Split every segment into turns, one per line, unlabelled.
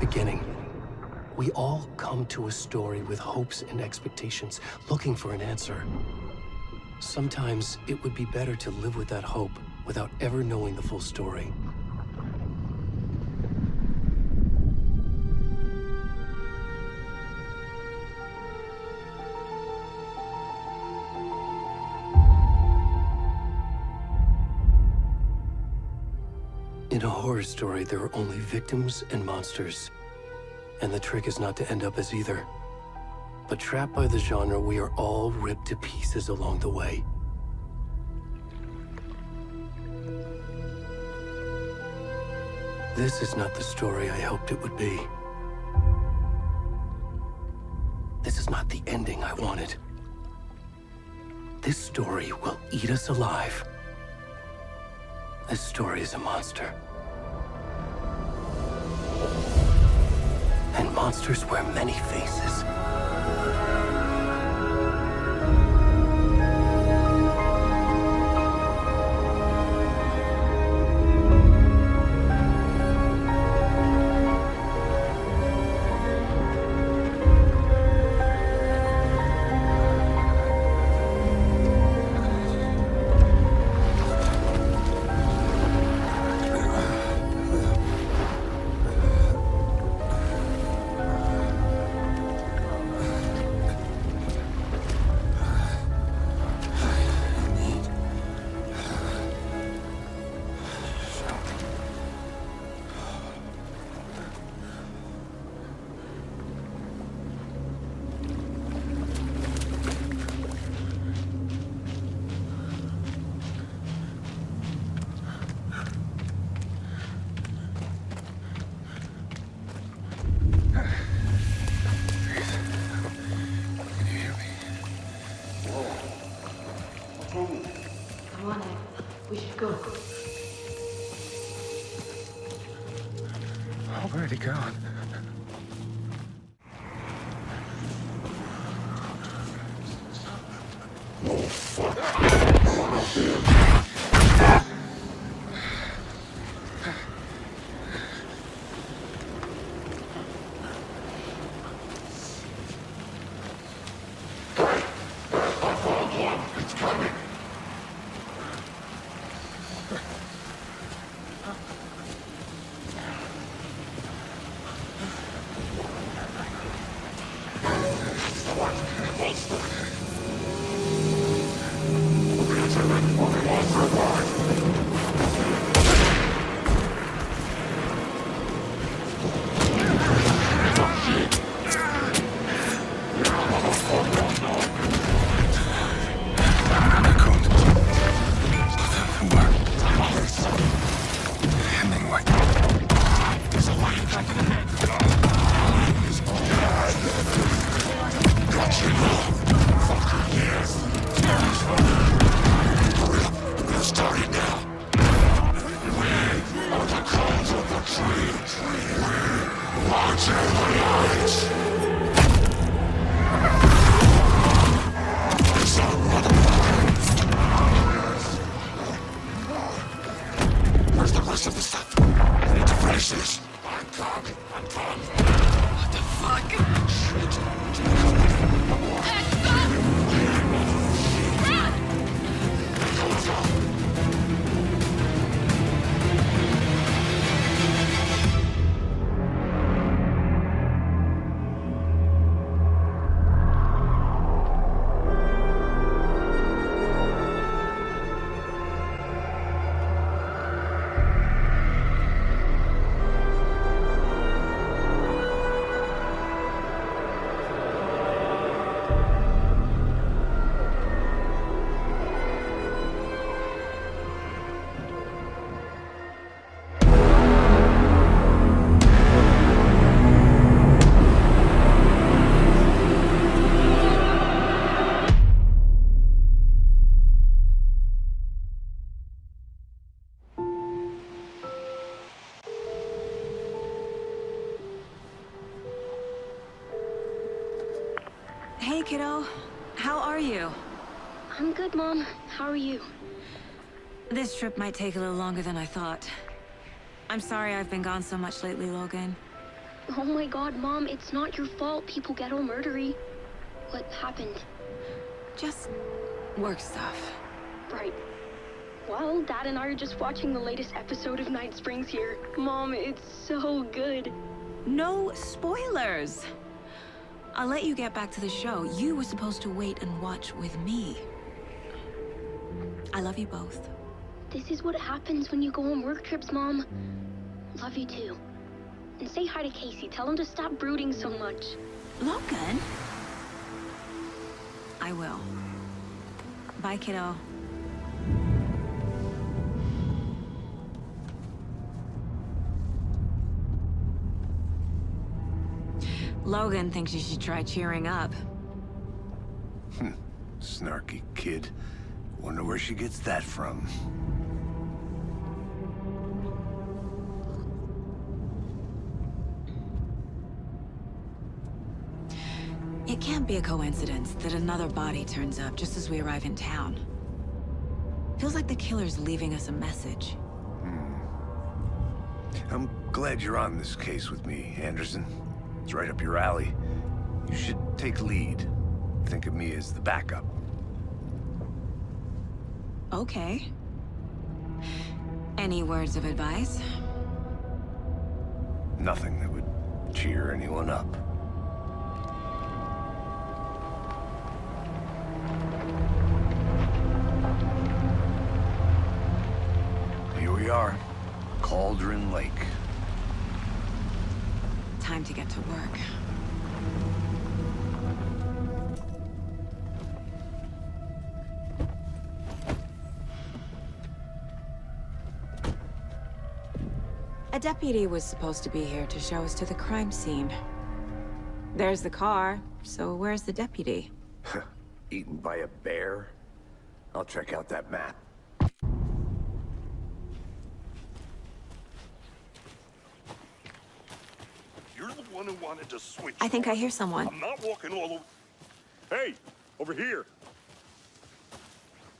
beginning. We all come to a story with hopes and expectations, looking for an answer. Sometimes it would be better to live with that hope without ever knowing the full story. In a horror story, there are only victims and monsters. And the trick is not to end up as either. But trapped by the genre, we are all ripped to pieces along the way. This is not the story I hoped it would be. This is not the ending I wanted. This story will eat us alive. This story is a monster. And monsters wear many faces.
Come on, Ed. We should go.
Where'd he gone?
Where's the rest of the stuff? I need to finish this. I'm done.
What the fuck?
Shit.
Ed, stop! Run!
Hey, kiddo. How are you?
I'm good, Mom. How are you?
This trip might take a little longer than I thought. I'm sorry I've been gone so much lately, Logan.
Oh my god, Mom, it's not your fault people get all murdery. What happened?
Just work stuff.
Right. Well, Dad and I are just watching the latest episode of Night Springs here. Mom, it's so good.
No spoilers. I'll let you get back to the show. You were supposed to wait and watch with me. I love you both.
This is what happens when you go on work trips, Mom. Love you too. And say hi to Casey. Tell him to stop brooding so much.
Logan? I will. Bye, kiddo. Logan thinks you should try cheering up.
Snarky kid. Wonder where she gets that from.
It can't be a coincidence that another body turns up just as we arrive in town. Feels like the killer's leaving us a message.
I'm glad you're on this case with me, Anderson. It's right up your alley. You should take lead. Think of me as the backup.
Okay. Any words of advice?
Nothing that would cheer anyone up. Here we are, Cauldron Lake.
Time to get to work. A deputy was supposed to be here to show us to the crime scene. There's the car, so where's the deputy?
Eaten by a bear? I'll check out that map.
You're the one who wanted to switch.
I think I hear someone.
I'm not walking all over. Hey, over here.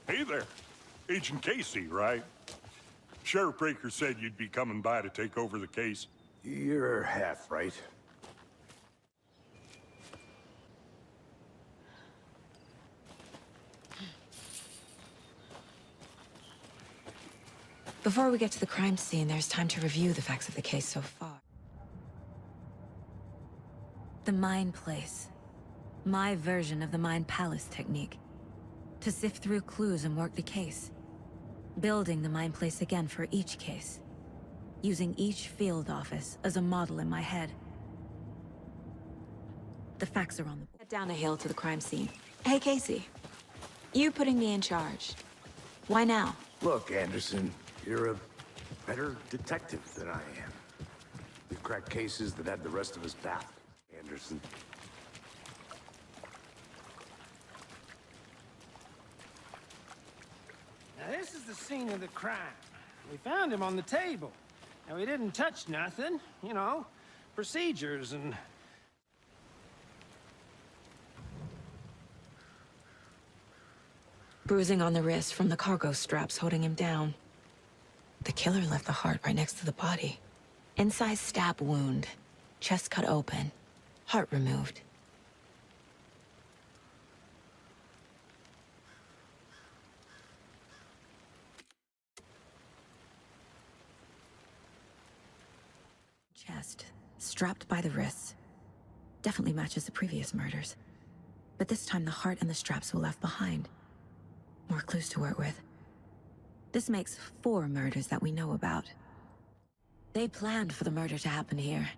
Hey there. Agent Casey, right? Sheriff Breaker said you'd be coming by to take over the case.
You're half right.
Before we get to the crime scene, there's time to review the facts of the case so far. The Mind Place. My version of the Mind Palace technique. To sift through clues and work the case. Building the Mind Place again for each case. Using each field office as a model in my head. The facts are on the board. Head down a hill to the crime scene. Hey, Casey. You putting me in charge. Why now?
Look, Anderson, you're a better detective than I am. We've cracked cases that had the rest of us baffled, Anderson.
Now, this is the scene of the crime. We found him on the table. Now, we didn't touch nothing, you know, procedures and...
Bruising on the wrist from the cargo straps holding him down. The killer left the heart right next to the body. Incised stab wound. Chest cut open. Heart removed. Chest, strapped by the wrists. Definitely matches the previous murders. But this time the heart and the straps were left behind. More clues to work with. This makes 4 murders that we know about. They planned for the murder to happen here,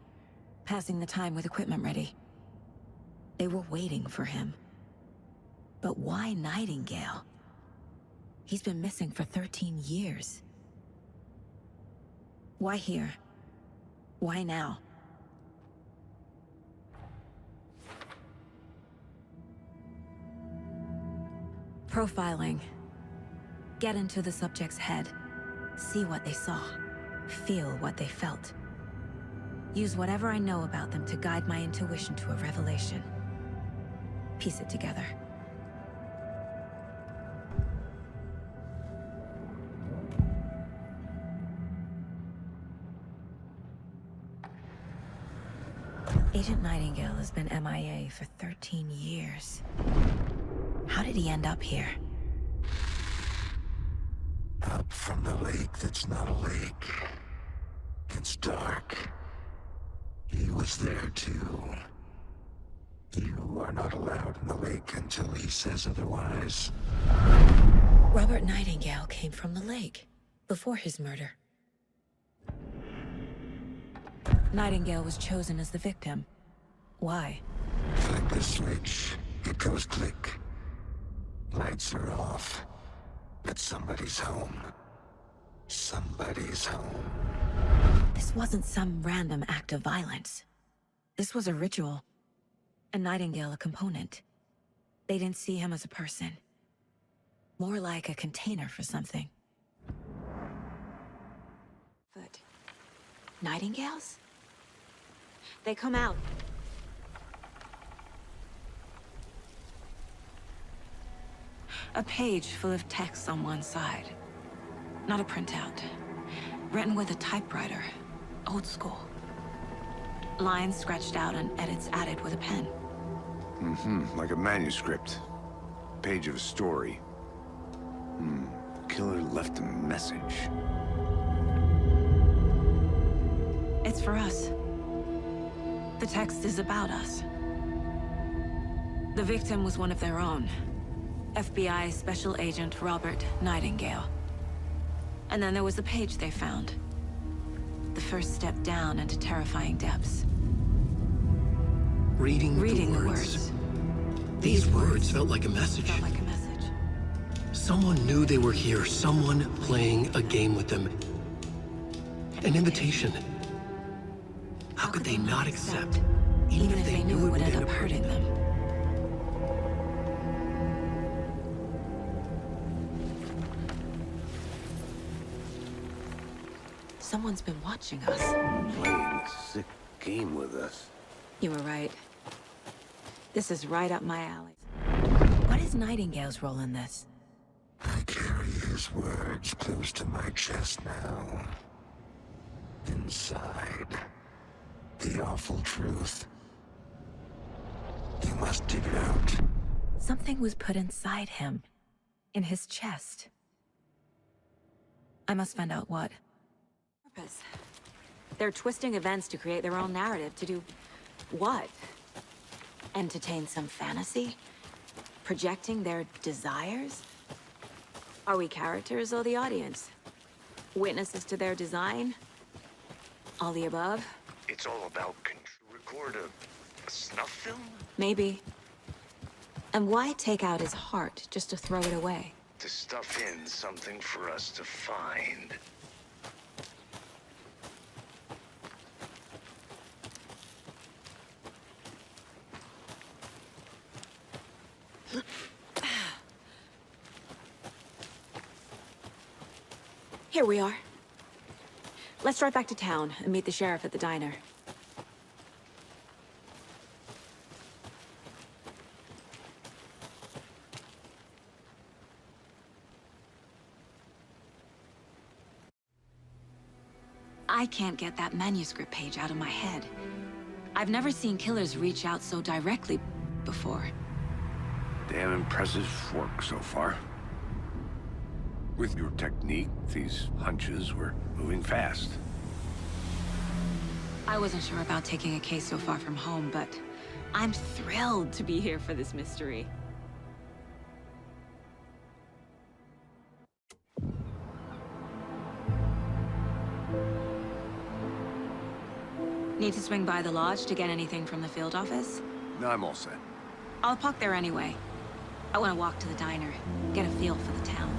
passing the time with equipment ready. They were waiting for him. But why Nightingale? He's been missing for 13 years. Why here? Why now? Profiling. Get into the subject's head. See what they saw. Feel what they felt. Use whatever I know about them to guide my intuition to a revelation. Piece it together. Agent Nightingale has been MIA for 13 years. How did he end up here?
Up from the lake that's not a lake. It's dark. He was there too. You are not allowed in the lake until he says otherwise.
Robert Nightingale came from the lake, before his murder. Nightingale was chosen as the victim. Why?
Flick the switch, it goes click. Lights are off. But somebody's home. Somebody's home.
This wasn't some random act of violence. This was a ritual. And Nightingale a component. They didn't see him as a person. More like a container for something. But Nightingales? They come out. A page full of text on one side. Not a printout. Written with a typewriter. Old school. Lines scratched out and edits added with a pen.
Like a manuscript. Page of a story. The killer left a message.
It's for us. The text is about us. The victim was one of their own. FBI Special Agent Robert Nightingale. And then there was the page they found. The first step down into terrifying depths.
Reading the words. These words felt like a message.
Felt like a message.
Someone knew they were here. Someone playing a game with them. An invitation. How could they not accept?
Even if they knew it would end up hurting them. Someone's been watching us.
Playing a sick game with us.
You were right. This is right up my alley. What is Nightingale's role in this?
I carry his words close to my chest now. Inside. The awful truth. You must dig it out.
Something was put inside him. In his chest. I must find out what. Purpose. They're twisting events to create their own narrative. To do what? Entertain some fantasy? Projecting their desires? Are we characters or the audience? Witnesses to their design? All the above?
It's all about record a snuff film?
Maybe. And why take out his heart just to throw it away?
To stuff in something for us to find.
Here we are. Let's drive back to town and meet the sheriff at the diner. I can't get that manuscript page out of my head. I've never seen killers reach out so directly before.
Damn impressive work so far. With your technique, these hunches were moving fast.
I wasn't sure about taking a case so far from home, but I'm thrilled to be here for this mystery. Need to swing by the lodge to get anything from the field office?
No, I'm all set.
I'll park there anyway. I want to walk to the diner, get a feel for the town.